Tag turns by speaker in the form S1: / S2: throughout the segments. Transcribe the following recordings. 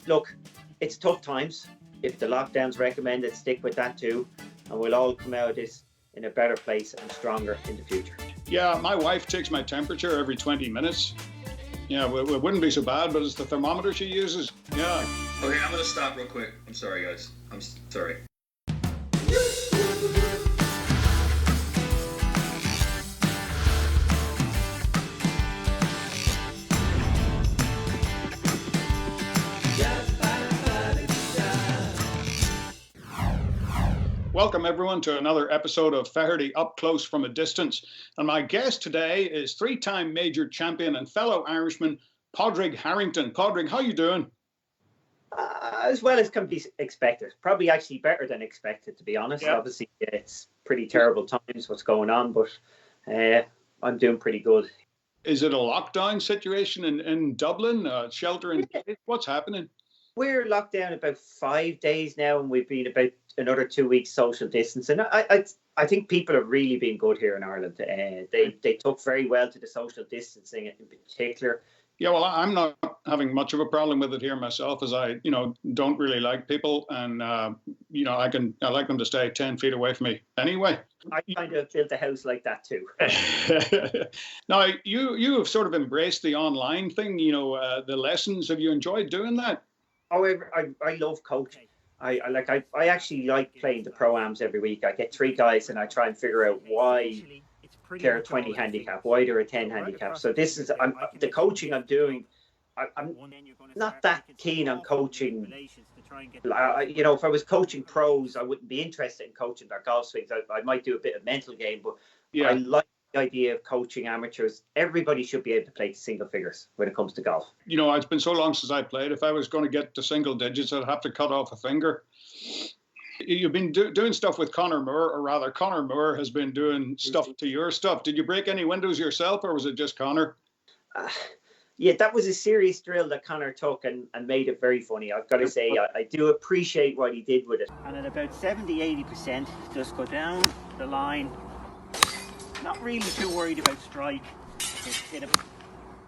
S1: look, it's tough times. If the lockdown's recommended, stick with that too. And we'll all come out of this in a better place and stronger in the future.
S2: Yeah, my wife takes my temperature every 20 minutes. Yeah, it wouldn't be so bad, but it's the thermometer she uses. Yeah.
S3: Okay, I'm going to stop real quick. I'm sorry, guys. I'm sorry.
S2: Welcome, everyone, to another episode of Feherty Up Close from a Distance. And my guest today is three-time major champion and fellow Irishman, Padraig Harrington. Padraig, how you doing?
S1: As well as can be expected. Probably actually better than expected, to be honest. Yeah. Obviously, it's pretty terrible times what's going on, but I'm doing pretty good.
S2: Is it a lockdown situation in Dublin? Shelter in place? What's happening?
S1: We're locked down about 5 days now, and we've been about another 2 weeks social distancing. I think people have really been good here in Ireland. They took very well to the social distancing in particular.
S2: Yeah, well, I'm not having much of a problem with it here myself, as I, don't really like people, and I like them to stay 10 feet away from me anyway.
S1: I kind of built a house like that too.
S2: Now, you have sort of embraced the online thing. The lessons. Have you enjoyed doing that?
S1: However, I love coaching. I actually like playing the pro-ams every week. I get three guys and I try and figure out why they're a 20 handicap, why they're a 10 handicap. So this is the coaching I'm doing. I'm not that keen on coaching. If I was coaching pros, I wouldn't be interested in coaching their golf swings. I might do a bit of mental game, but yeah. I like the idea of coaching amateurs. Everybody should be able to play to single figures when it comes to golf.
S2: It's been so long since I played. If I was going to get to single digits, I'd have to cut off a finger. You've been doing stuff with Conor Brewer, or rather, Conor Brewer has been doing stuff to your stuff. Did you break any windows yourself, or was it just Conor?
S1: Yeah, that was a serious drill that Conor took and made it very funny. I've got to say, I do appreciate what he did with it. And at about 70-80%, just go down the line. Not really too worried about strike. Just hit it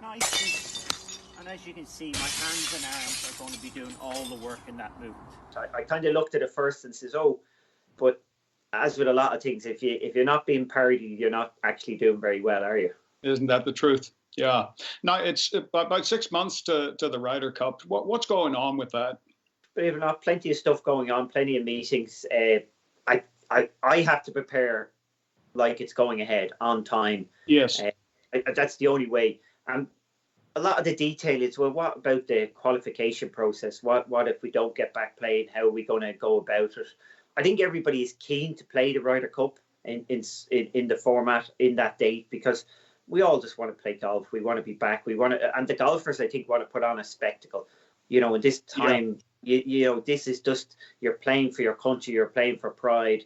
S1: nice. And as you can see, my hands and arms are going to be doing all the work in that movement. I kind of looked at it first and says, but as with a lot of things, if you're not being parodied, you're not actually doing very well, are you?
S2: Isn't that the truth? Yeah. Now, it's about 6 months to the Ryder Cup. What's going on with that?
S1: Believe it or not, plenty of stuff going on, plenty of meetings. I have to prepare like it's going ahead on time.
S2: Yes.
S1: That's the only way. A lot of the detail is, well, what about the qualification process? What if we don't get back playing? How are we going to go about it? I think everybody is keen to play the Ryder Cup in the format in that date, because we all just want to play golf. We want to be back. And the golfers, I think, want to put on a spectacle. In this time, this is just, you're playing for your country, you're playing for pride.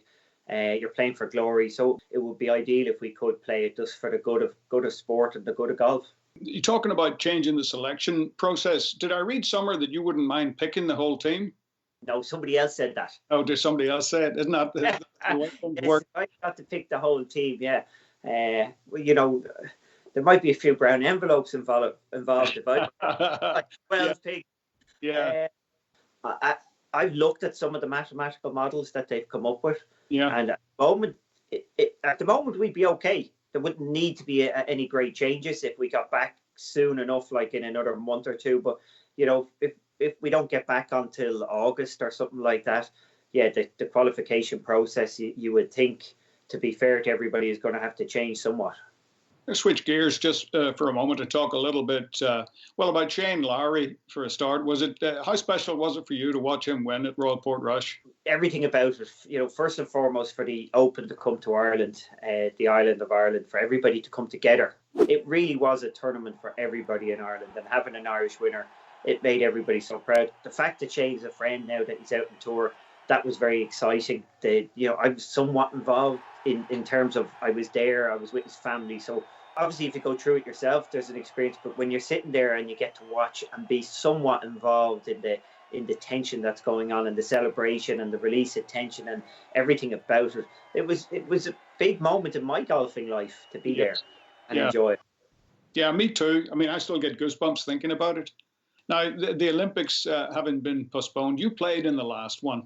S1: You're playing for glory, so it would be ideal if we could play it just for the good of sport and the good of golf.
S2: You're talking about changing the selection process. Did I read somewhere that you wouldn't mind picking the whole team?
S1: No, somebody else said that.
S2: Oh, did somebody else say it? Isn't that
S1: yes, I got to pick the whole team. Yeah, there might be a few brown envelopes involved. If I pick.
S2: Yeah.
S1: I've looked at some of the mathematical models that they've come up with.
S2: Yeah.
S1: And at the moment, we'd be okay. There wouldn't need to be any great changes if we got back soon enough, like in another month or two. But, if we don't get back until August or something like that, yeah, the qualification process, you would think, to be fair to everybody, is going to have to change somewhat.
S2: Let's switch gears just for a moment to talk a little bit, about Shane Lowry for a start. Was it how special was it for you to watch him win at Royal Portrush?
S1: Everything about it, first and foremost, for the Open to come to Ireland, the island of Ireland, for everybody to come together. It really was a tournament for everybody in Ireland, and having an Irish winner, it made everybody so proud. The fact that Shane's a friend now, that he's out on tour, that was very exciting. I was somewhat involved in terms of, I was there, I was with his family. So obviously if you go through it yourself, there's an experience, but when you're sitting there and you get to watch and be somewhat involved in the tension that's going on, and the celebration and the release of tension and everything about it, it was a big moment in my golfing life to be there and enjoy it.
S2: Yeah, me too. I mean, I still get goosebumps thinking about it. Now, the Olympics having been postponed, you played in the last one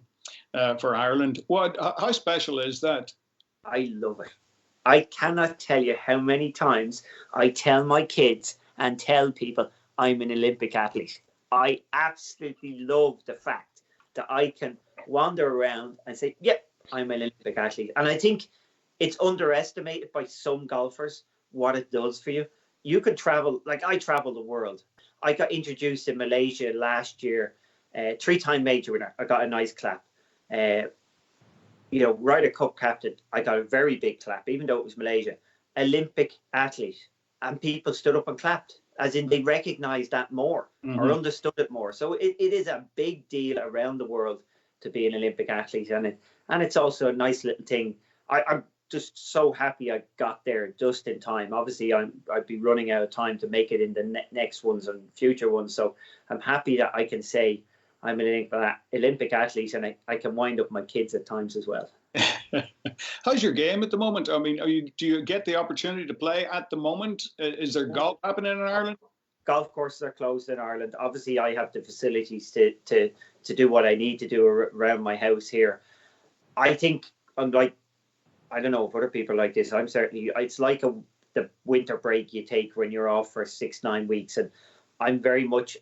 S2: for Ireland. How special is that?
S1: I love it. I cannot tell you how many times I tell my kids and tell people I'm an Olympic athlete. I absolutely love the fact that I can wander around and say, yep, I'm an Olympic athlete. And I think it's underestimated by some golfers what it does for you. You can travel, like I travel the world. I got introduced in Malaysia last year, 3-time major winner. I got a nice clap. Ryder Cup captain, I got a very big clap, even though it was Malaysia. Olympic athlete. And people stood up and clapped, as in they recognized that more or understood it more. So it is a big deal around the world to be an Olympic athlete. And it's also a nice little thing. I'm just so happy I got there just in time. Obviously, I'd be running out of time to make it in the next ones and future ones. So I'm happy that I can say I'm an Olympic athlete, and I can wind up my kids at times as well.
S2: How's your game at the moment? I mean, do you get the opportunity to play at the moment? Is there golf happening in Ireland?
S1: Golf courses are closed in Ireland. Obviously, I have the facilities to do what I need to do around my house here. I think I'm like, I don't know if other people are like this. It's like the winter break you take when you're off for 6-9 weeks. And I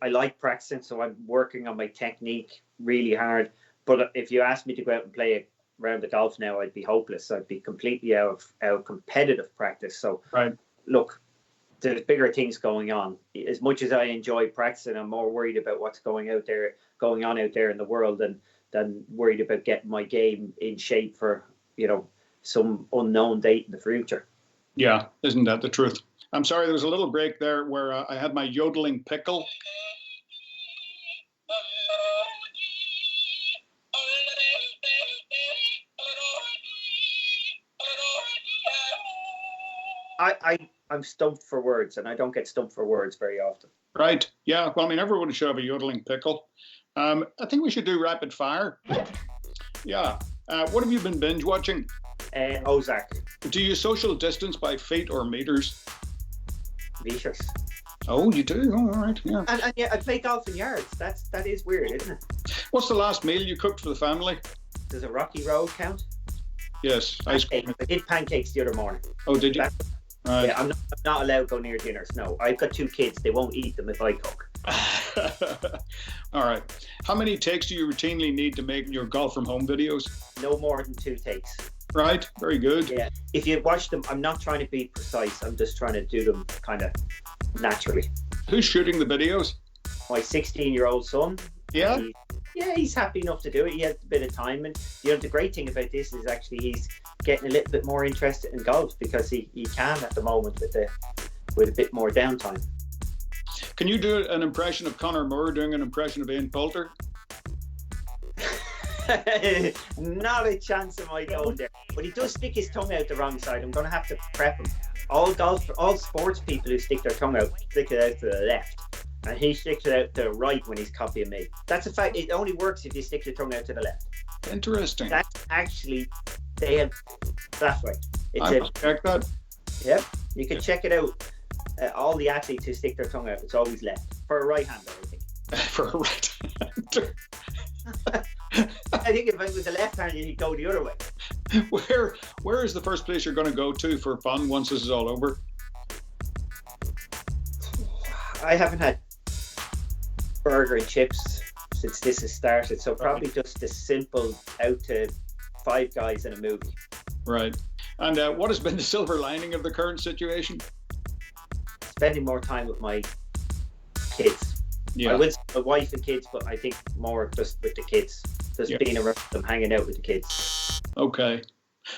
S1: like practicing, so I'm working on my technique really hard. But if you asked me to go out and play a round of golf now, I'd be hopeless. I'd be completely out of competitive practice. So, Look, there's bigger things going on. As much as I enjoy practicing, I'm more worried about what's going on out there in the world than worried about getting my game in shape for, some unknown date in the future.
S2: Yeah, isn't that the truth? I'm sorry, there was a little break there where I had my yodeling pickle.
S1: I'm stumped for words, and I don't get stumped for words very often.
S2: Right. Yeah. Well, I mean, everyone should have a yodeling pickle. I think we should do rapid fire. Yeah. What have you been binge watching?
S1: Ozark.
S2: Do you social distance by feet or meters?
S1: Meters.
S2: Oh, you do? Oh, all right. Yeah.
S1: And yeah, I play golf in yards. That is weird, isn't it?
S2: What's the last meal you cooked for the family?
S1: Does a Rocky Road count?
S2: Yes. Ice cream.
S1: I did pancakes the other morning.
S2: Oh, did you? Right.
S1: Yeah, I'm not allowed to go near dinners. No, I've got 2 kids. They won't eat them if I cook.
S2: All right. How many takes do you routinely need to make your golf from home videos?
S1: No more than 2 takes.
S2: Right. Very good.
S1: Yeah. If you watch them, I'm not trying to be precise. I'm just trying to do them kind of naturally.
S2: Who's shooting the videos?
S1: My 16-year-old son.
S2: Yeah.
S1: He's happy enough to do it. He has a bit of time, and the great thing about this is actually he's getting a little bit more interested in golf because he can at the moment with a bit more downtime.
S2: Can you do an impression of Conor Brewer doing an impression of Ian Poulter?
S1: Not a chance am I going there. But he does stick his tongue out the wrong side. I'm going to have to prep him. All sports people who stick their tongue out stick it out to the left. And he sticks it out to the right when he's copying me. That's a fact. It only works if you stick your tongue out to the left.
S2: Interesting.
S1: That's actually, that's right.
S2: I must check that.
S1: Yeah, you can check it out. All the athletes who stick their tongue out, it's always left. For a right-hander, I think.
S2: For a right-hander.
S1: I think if it was a left-hander, he'd go the other way.
S2: Where is the first place you're going to go to for fun once this is all over?
S1: I haven't had burger and chips since this has started, so probably just a simple out to Five Guys and a movie.
S2: Right. And what has been the silver lining of the current situation?
S1: Spending more time with my kids.
S2: Yeah.
S1: I would say my wife and kids, but I think more just with the kids. Just being around them, hanging out with the kids.
S2: Okay.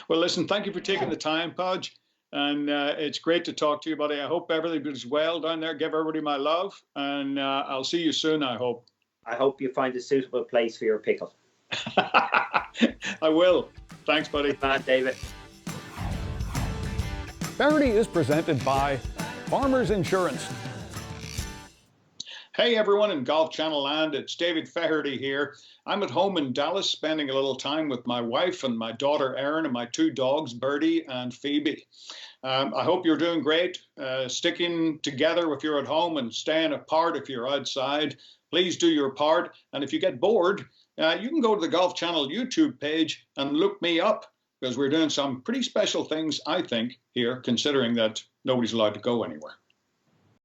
S2: Well, listen, thank you for taking the time, Podge. And it's great to talk to you, buddy. I hope everything is well down there. Give everybody my love. And I'll see you soon, I hope.
S1: I hope you find a suitable place for your pickle.
S2: I will. Thanks, buddy.
S1: Good man, David.
S4: Feherty is presented by Farmers Insurance.
S2: Hey everyone in Golf Channel land, it's David Feherty here. I'm at home in Dallas spending a little time with my wife and my daughter Erin and my 2 dogs, Birdie and Phoebe. I hope you're doing great, sticking together if you're at home and staying apart if you're outside. Please do your part. And if you get bored, you can go to the Golf Channel YouTube page and look me up, because we're doing some pretty special things, I think, here, considering that nobody's allowed to go anywhere.